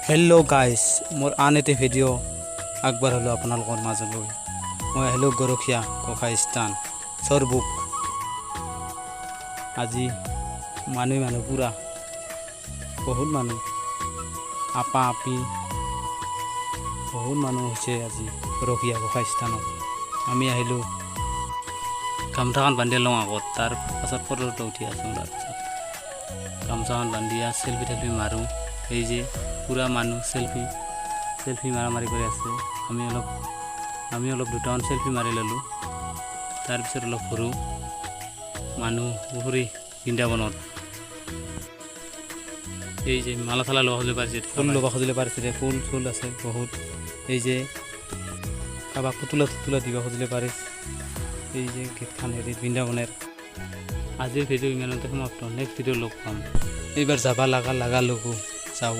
Hello' guys, মোৰ আন এটি ভিডিঅ' আগবঢ়ালোঁ আপোনালোকৰ মাজলৈ। মই আহিলোঁ গৰখীয়া গোসাঁইস্থান চৰবুক। আজি মানুহ পূৰা বহুত মানুহ, আপা আপি বহুত মানুহ হৈছে আজি গৰখীয়া গোসাঁইস্থানত। আমি আহিলোঁ গামোচাখন বান্ধি লওঁ আগত, তাৰ পাছত ফটোটো উঠি আছোঁ। তাৰপিছত গামোচাখন বান্ধি চেল্ফি টেল্ফি মাৰোঁ। এই যে পূৰা মানুহ চেল্ফি মাৰি কৰি আছে। আমি অলপ দুটামান চেল্ফি মাৰি ল'লোঁ। তাৰপিছত অলপ ঘূৰোঁ মানুহ পুখুৰী বৃন্দাবনত। এই যে মালা থালা ল'ব খুজিলে পাৰিছে, ফুল ল'ব খুজিলে পাৰিছে, ফুল চুল আছে বহুত। এই যে কাৰোবাক পুতলা দিব খুজিলে পাৰিছে। এই যে গেটখন হেৰি বৃন্দাবনেৰ। আজিৰ ভিডিঅ' ইমানতে সমাপ্ত। নেক্সট ভিডিঅ' লগ পাম। এইবাৰ যাবা লগা লগো যাওঁ।